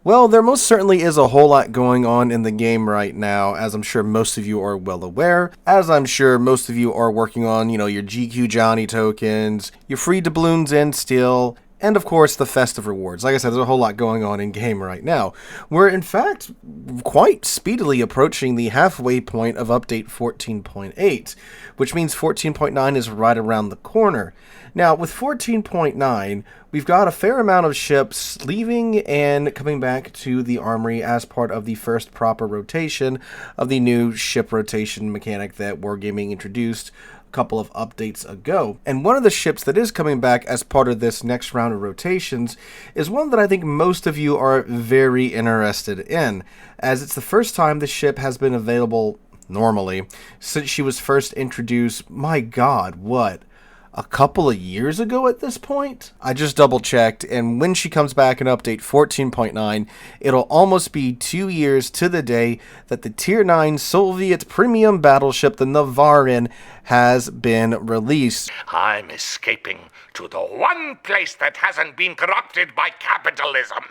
Well, there most certainly is a whole lot going on in the game right now, as I'm sure most of you are well aware, as I'm sure most of you are working on, your GQ Johnny tokens, your free doubloons and steel, and of course the festive rewards. Like I said, there's a whole lot going on in game right now. We're in fact quite speedily approaching the halfway point of update 14.8, which means 14.9 is right around the corner. Now, with 14.9, we've got a fair amount of ships leaving and coming back to the armory as part of the first proper rotation of the new ship rotation mechanic that Wargaming introduced a couple of updates ago. And one of the ships that is coming back as part of this next round of rotations is one that I think most of you are very interested in, as it's the first time the ship has been available normally since she was first introduced, my god, what? A couple of years ago at this point? I just double checked, and when she comes back in update 14.9, it'll almost be 2 years to the day that the Tier 9 Soviet premium battleship, the Navarin, has been released. I'm escaping to the one place that hasn't been corrupted by capitalism.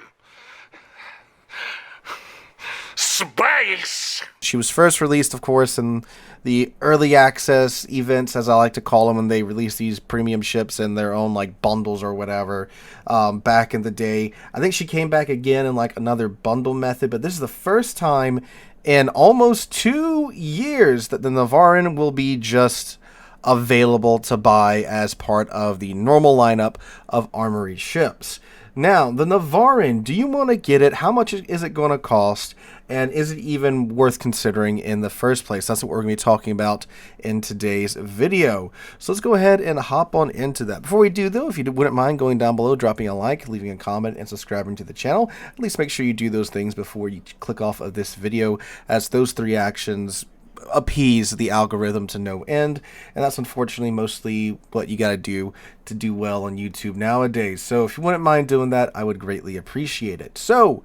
Space! She was first released, of course, in the early access events, as I like to call them, when they release these premium ships in their own bundles or whatever back in the day. I think she came back again in another bundle method, but this is the first time in almost 2 years that the Navarin will be just available to buy as part of the normal lineup of armory ships. Now, the Navarin, do you want to get it? How much is it going to cost? And is it even worth considering in the first place? That's what we're going to be talking about in today's video. So let's go ahead and hop on into that. Before we do, though, if you wouldn't mind going down below, dropping a like, leaving a comment, and subscribing to the channel, at least make sure you do those things before you click off of this video, as those 3 actions appease the algorithm to no end, and that's unfortunately mostly what you gotta do to do well on YouTube nowadays. So if you wouldn't mind doing that, I would greatly appreciate it. So,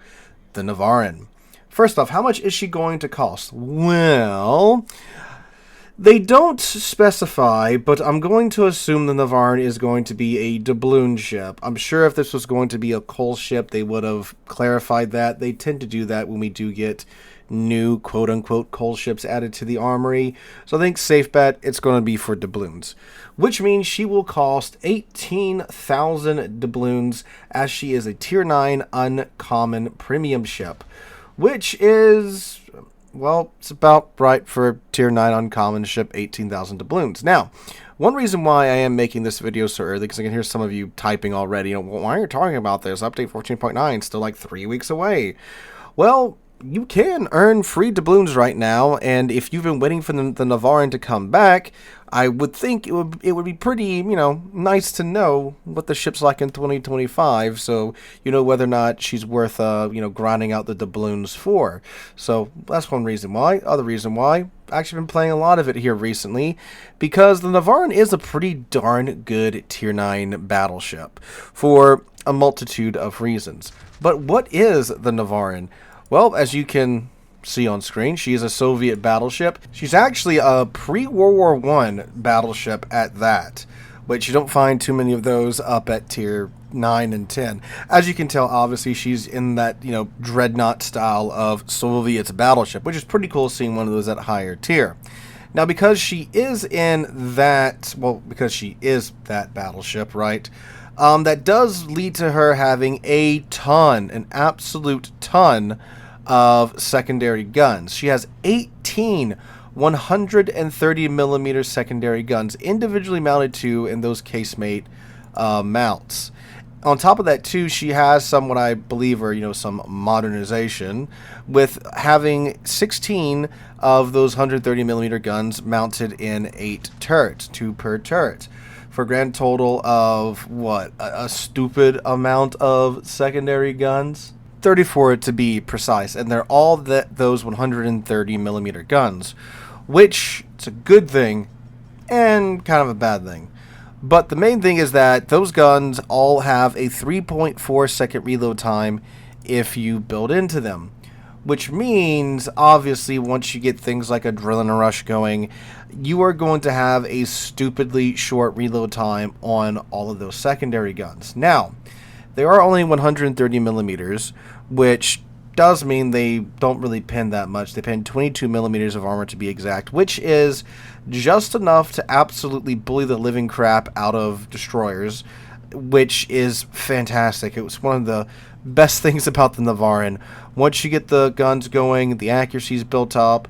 the Navarin. First off, how much is she going to cost? Well, they don't specify, but I'm going to assume the Navarin is going to be a doubloon ship. I'm sure if this was going to be a coal ship, they would have clarified that. They tend to do that when we do get new quote-unquote coal ships added to the armory. So I think safe bet it's going to be for doubloons, which means she will cost 18,000 doubloons, as she is a Tier 9 uncommon premium ship, which is, well, it's about right for a Tier 9 uncommon ship, 18,000 doubloons. Now, one reason why I am making this video so early, because I can hear some of you typing already, why are you talking about this? Update 14.9, still 3 weeks away. Well, you can earn free doubloons right now, and if you've been waiting for the Navarin to come back, I would think it would be pretty, nice to know what the ship's like in 2025, so you know whether or not she's worth, grinding out the doubloons for. So that's one reason why. Other reason why, I've actually been playing a lot of it here recently, because the Navarin is a pretty darn good Tier 9 battleship for a multitude of reasons. But what is the Navarin? Well, as you can see on screen, she is a Soviet battleship. She's actually a pre-World War I battleship at that, but you don't find too many of those up at Tier 9 and 10. As you can tell, obviously, she's in that, dreadnought style of Soviet battleship, which is pretty cool seeing one of those at higher tier. Now, because she is that battleship, right? That does lead to her having an absolute ton of secondary guns. She has 18 130 millimeter secondary guns individually mounted to in those casemate mounts. On top of that, too, she has some what I believe are some modernization, with having 16 of those 130 millimeter guns mounted in 8 turrets, 2 per turret, for a grand total of a stupid amount of secondary guns. 34 to be precise, and they're all those 130 millimeter guns, which is a good thing and kind of a bad thing. But the main thing is that those guns all have a 3.4 second reload time if you build into them, which means obviously once you get things like Adrenaline Rush going, you are going to have a stupidly short reload time on all of those secondary guns. Now, they are only 130 millimeters, which does mean they don't really pin that much. They pin 22 millimeters of armor to be exact, which is just enough to absolutely bully the living crap out of destroyers, which is fantastic. It was one of the best things about the Navarin. Once you get the guns going, the accuracy's built up,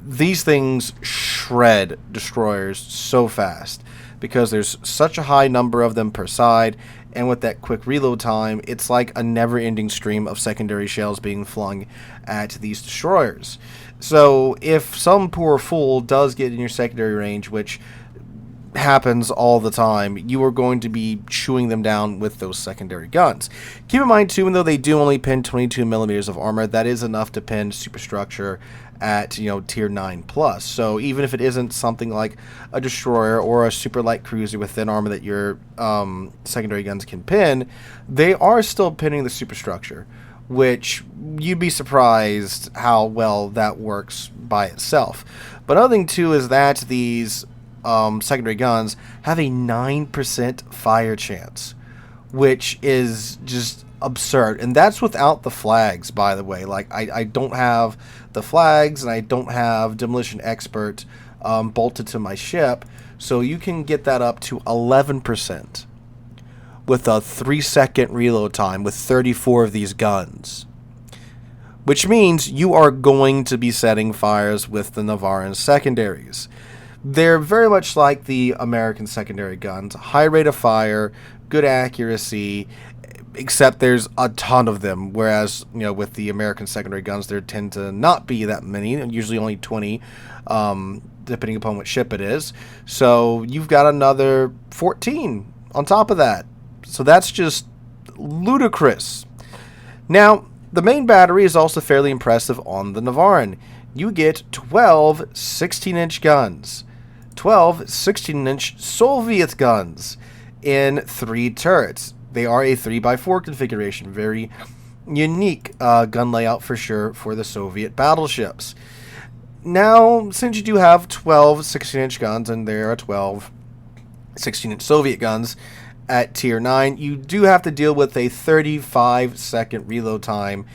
these things shred destroyers so fast because there's such a high number of them per side, and with that quick reload time, it's like a never-ending stream of secondary shells being flung at these destroyers. So if some poor fool does get in your secondary range, which happens all the time, you are going to be chewing them down with those secondary guns. Keep in mind too, even though they do only pin 22 millimeters of armor, that is enough to pin superstructure at, you know, tier 9 plus. So even if it isn't something like a destroyer or a super light cruiser with thin armor that your secondary guns can pin, they are still pinning the superstructure, which you'd be surprised how well that works by itself. But another thing too is that these secondary guns have a 9% fire chance, which is just absurd. And that's without the flags, by the way. Like, I don't have the flags, and I don't have Demolition Expert bolted to my ship, so you can get that up to 11% with a 3-second reload time with 34 of these guns. Which means you are going to be setting fires with the Navarin secondaries. They're very much like the American secondary guns. High rate of fire, good accuracy, except there's a ton of them. Whereas, you know, with the American secondary guns, there tend to not be that many, usually only 20, depending upon what ship it is. So you've got another 14 on top of that. So that's just ludicrous. Now, the main battery is also fairly impressive on the Navarin. You get 12 16-inch guns. 12 16-inch Soviet guns in 3 turrets. They are a 3x4 configuration. Very unique gun layout for sure for the Soviet battleships. Now, since you do have 12 16-inch guns and there are 12 16-inch Soviet guns at tier 9, you do have to deal with a 35-second reload time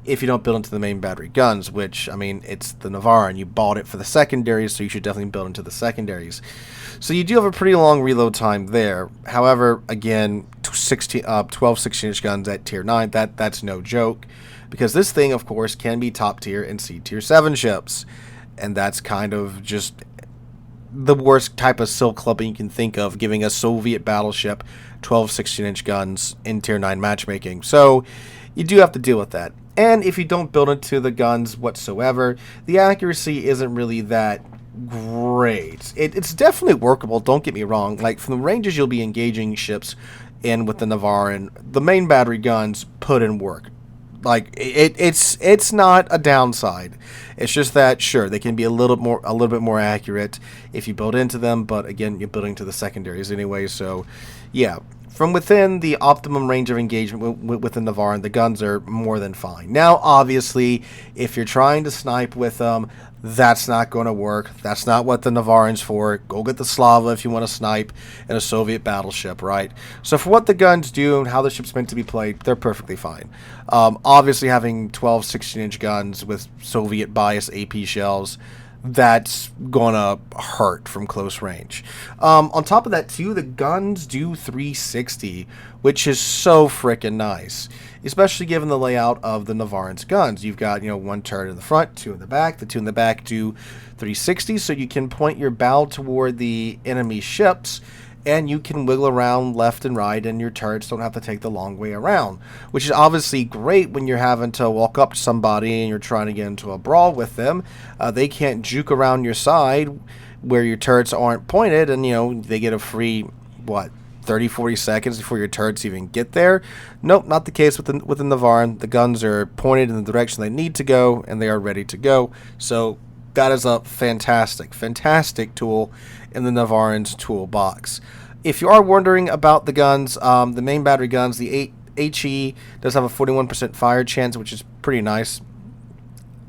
if you don't build into the main battery guns, which, I mean, it's the Navarin. You bought it for the secondaries, so you should definitely build into the secondaries. So you do have a pretty long reload time there. However, again, 12 16-inch guns at tier 9, that's no joke, because this thing, of course, can be top tier and C tier 7 ships, and that's kind of just the worst type of silk clubbing you can think of, giving a Soviet battleship 12 16-inch guns in tier 9 matchmaking. So you do have to deal with that. And if you don't build into the guns whatsoever, the accuracy isn't really that great. It's definitely workable, don't get me wrong. Like, from the ranges you'll be engaging ships in with the Navarin, the main battery guns put in work. Like, it's not a downside. It's just that, sure, they can be a little bit more accurate if you build into them, but again, you're building to the secondaries anyway, so yeah. From within the optimum range of engagement with the Navarin, the guns are more than fine. Now, obviously, if you're trying to snipe with them, that's not going to work. That's not what the Navarin's for. Go get the Slava if you want to snipe in a Soviet battleship, right? So for what the guns do and how the ship's meant to be played, they're perfectly fine. Obviously, having 12 16-inch guns with Soviet bias AP shells, that's gonna hurt from close range. On top of that too, the guns do 360, which is so freaking nice, especially given the layout of the Navarin's guns. You've got, you know, 1 turret in the front, 2 in the back. The 2 in the back do 360, so you can point your bow toward the enemy ships, and you can wiggle around left and right, and your turrets don't have to take the long way around, which is obviously great when you're having to walk up to somebody and you're trying to get into a brawl with them. They can't juke around your side where your turrets aren't pointed, and, you know, they get a free, 30-40 seconds before your turrets even get there. Nope, not the case with the Navarin. The guns are pointed in the direction they need to go, and they are ready to go. So that is a fantastic tool in the Navarin's toolbox. If you are wondering about the guns, the main battery guns, the HE does have a 41% fire chance, which is pretty nice.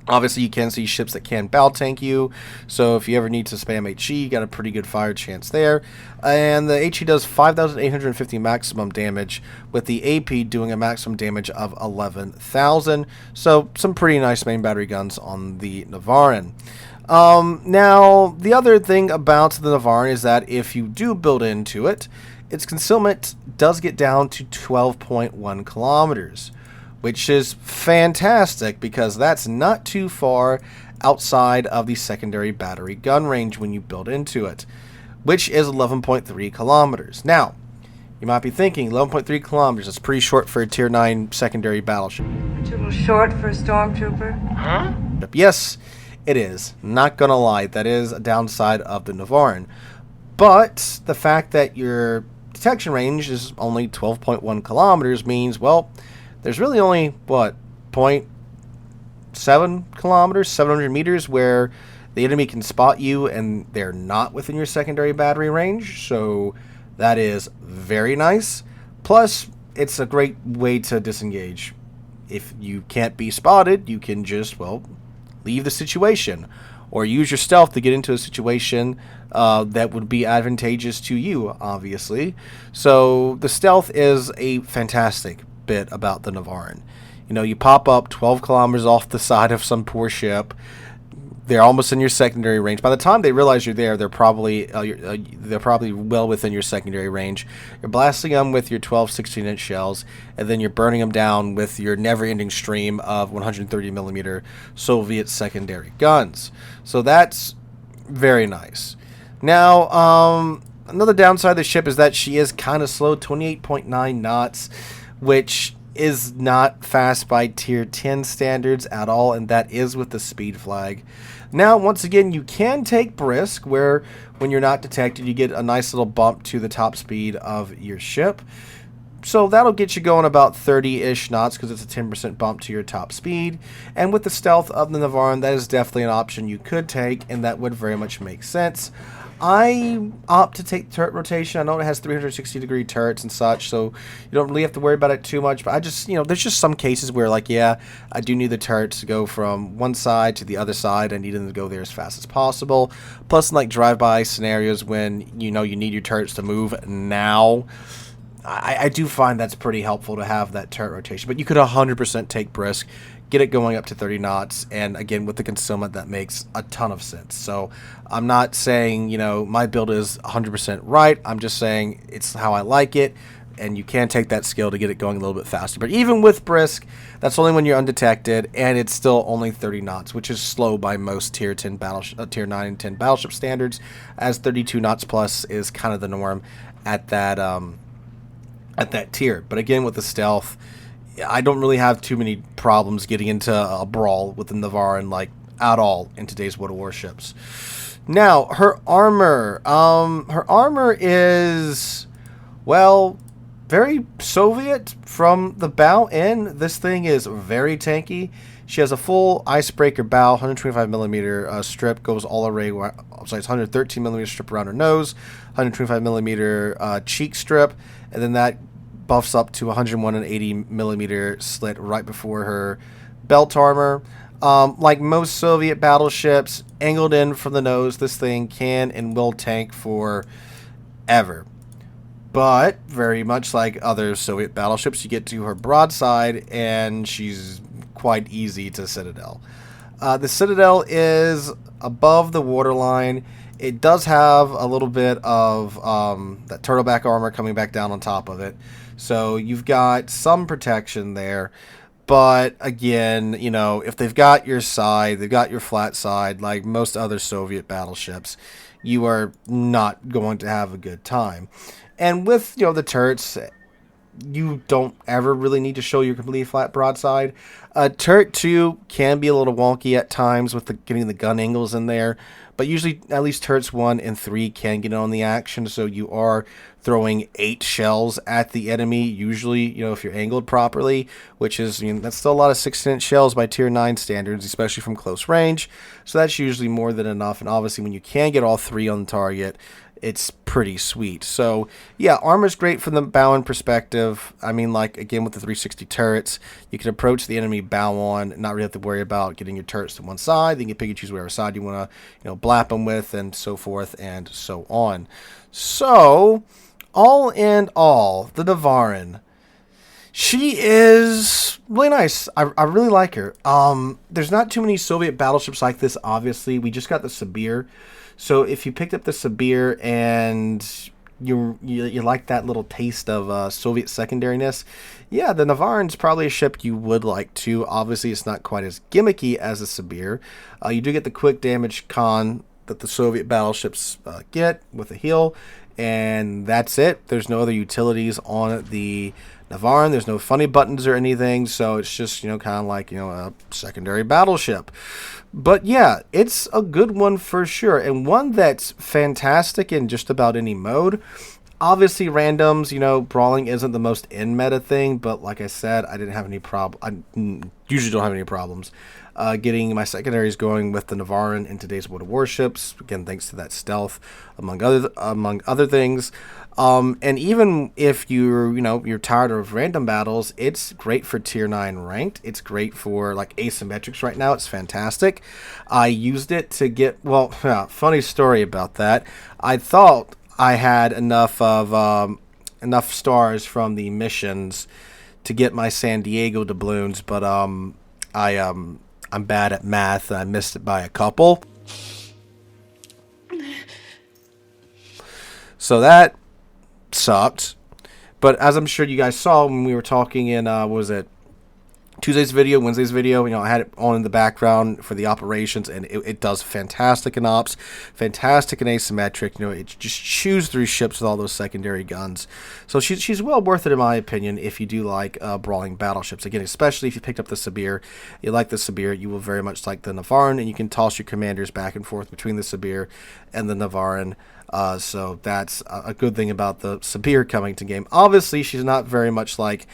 Obviously, you can see ships that can bow tank you, so if you ever need to spam HE, you got a pretty good fire chance there. And the HE does 5,850 maximum damage, with the AP doing a maximum damage of 11,000. So some pretty nice main battery guns on the Navarin. Now, the other thing about the Navarin is that if you do build into it, its concealment does get down to 12.1 kilometers. Which is fantastic because that's not too far outside of the secondary battery gun range when you build into it, which is 11.3 kilometers. Now, you might be thinking 11.3 kilometers is pretty short for a tier 9 secondary battleship. It's a little short for a stormtrooper. Huh? Yes, it is. Not gonna lie, that is a downside of the Navarin. But the fact that your detection range is only 12.1 kilometers means, well, there's really only, what, 0.7 kilometers, 700 meters, where the enemy can spot you and they're not within your secondary battery range. So that is very nice. Plus, it's a great way to disengage. If you can't be spotted, you can just, well, leave the situation. Or use your stealth to get into a situation that would be advantageous to you, obviously. So the stealth is a fantastic bit about the Navarin. You know, you pop up 12 kilometers off the side of some poor ship. They're almost in your secondary range. By the time they realize you're there, they're probably well within your secondary range. You're blasting them with your 12 16-inch shells, and then you're burning them down with your never-ending stream of 130 millimeter Soviet secondary guns. So that's very nice. Now, another downside of the ship is that she is kind of slow, 28.9 knots. Which is not fast by tier 10 standards at all, and that is with the speed flag. Now, once again, you can take brisk, where when you're not detected, you get a nice little bump to the top speed of your ship. So that'll get you going about 30-ish knots because it's a 10% bump to your top speed. And with the stealth of the Navarin, that is definitely an option you could take, and that would very much make sense. I opt to take turret rotation. I know it has 360-degree turrets and such, so you don't really have to worry about it too much. But I just, there's just some cases where, like, yeah, I do need the turrets to go from one side to the other side. I need them to go there as fast as possible. Plus, in, like, drive-by scenarios when, you need your turrets to move now, I do find that's pretty helpful to have that turret rotation. But you could 100% take brisk, get it going up to 30 knots, and again, with the concealment, that makes a ton of sense. So I'm not saying, my build is 100% right. I'm just saying it's how I like it, and you can take that skill to get it going a little bit faster. But even with brisk, that's only when you're undetected, and it's still only 30 knots, which is slow by most tier 9 and 10 battleship standards, as 32 knots plus is kind of the norm at that tier. But again, with the stealth, I don't really have too many problems getting into a brawl with the Navarin, like, at all in today's World of Warships. Now, her armor. Her armor is, well, very Soviet from the bow in. This thing is very tanky. She has a full icebreaker bow, 125 millimeter strip, goes all array. It's 113 millimeter strip around her nose, 125 millimeter cheek strip, and then that buffs up to 101 and 80 millimeter slit right before her belt armor. Like most Soviet battleships, angled in from the nose, this thing can and will tank for ever. But very much like other Soviet battleships, you get to her broadside and she's quite easy to Citadel. The Citadel is above the waterline. It does have a little bit of that turtleback armor coming back down on top of it. So you've got some protection there. But again, if they've got your side, they've got your flat side, like most other Soviet battleships, you are not going to have a good time. And with, the turrets, you don't ever really need to show your completely flat broadside. Turret 2 can be a little wonky at times with getting the gun angles in there, but usually at least turrets 1 and 3 can get on the action, so you are throwing 8 shells at the enemy, usually, if you're angled properly, which is, that's still a lot of 16-inch shells by tier 9 standards, especially from close range, so that's usually more than enough. And obviously when you can get all 3 on the target, it's pretty sweet. So yeah, armor's great from the bow-on perspective. I mean, like, again, with the 360 turrets, you can approach the enemy bow-on, not really have to worry about getting your turrets to one side. Then you can pick and choose whatever side you want to, blap them with, and so forth and so on. So, all in all, the Navarin, she is really nice. I really like her. There's not too many Soviet battleships like this, obviously. We just got the Sibir. So if you picked up the Sibir and you like that little taste of Soviet secondariness, yeah, the Navarin's probably a ship you would like to. Obviously, it's not quite as gimmicky as the Sibir. You do get the quick damage con that the Soviet battleships get with a heal, and that's it. There's no other utilities on the Navarin. There's no funny buttons or anything, so it's just, kind of like, a secondary battleship. But yeah, it's a good one for sure, and one that's fantastic in just about any mode. Obviously, randoms, brawling isn't the most in-meta thing, but like I said, I didn't have any problem. I usually don't have any problems getting my secondaries going with the Navarin in today's World of Warships. Again, thanks to that stealth, among other things. And even if you're tired of random battles, it's great for tier 9 ranked. It's great for like asymmetrics right now. It's fantastic. I used it to get, funny story about that. I thought I had enough stars from the missions to get my San Diego doubloons, but I'm bad at math and I missed it by a couple. So that sucked. But as I'm sure you guys saw when we were talking in Tuesday's video, Wednesday's video, I had it on in the background for the operations, and it does fantastic in ops, fantastic in asymmetric. It just chews through ships with all those secondary guns. So she's well worth it, in my opinion, if you do like brawling battleships. Again, especially if you picked up the Sibir, you like the Sibir, you will very much like the Navarin, and you can toss your commanders back and forth between the Sibir and the Navarin. So that's a good thing about the Sibir coming to game. Obviously, she's not very much like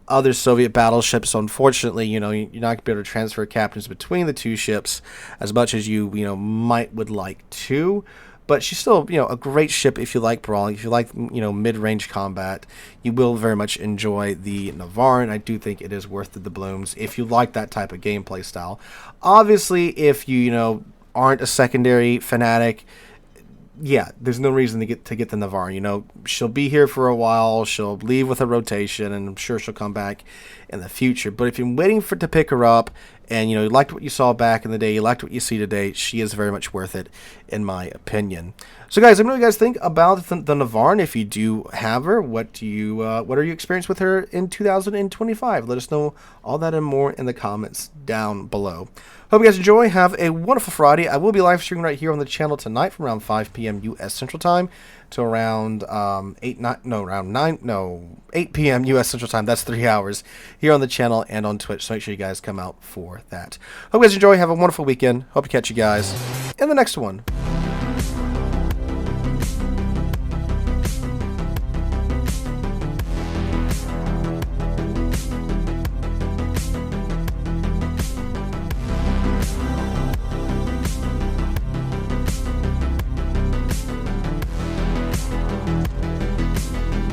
other Soviet battleships. Unfortunately, you're not going to be able to transfer captains between the two ships as much as you would like to. But she's still, a great ship if you like brawling. If you like, mid-range combat, you will very much enjoy the Navarin. I do think it is worth the doubloons if you like that type of gameplay style. Obviously, if you, aren't a secondary fanatic, yeah, there's no reason to get the Navarin. She'll be here for a while. She'll leave with a rotation, and I'm sure she'll come back in the future. But if you're waiting to pick her up, and you liked what you saw back in the day, you liked what you see today, she is very much worth it, in my opinion. So, guys, let me know what you guys think about the Navarin. If you do have her, what are your experience with her in 2025? Let us know all that and more in the comments down below. Hope you guys enjoy. Have a wonderful Friday. I will be live streaming right here on the channel tonight from around 5 p.m. U.S. Central Time to around 8 p.m. U.S. Central Time. That's 3 hours here on the channel and on Twitch. So make sure you guys come out for that. Hope you guys enjoy. Have a wonderful weekend. Hope to catch you guys in the next one.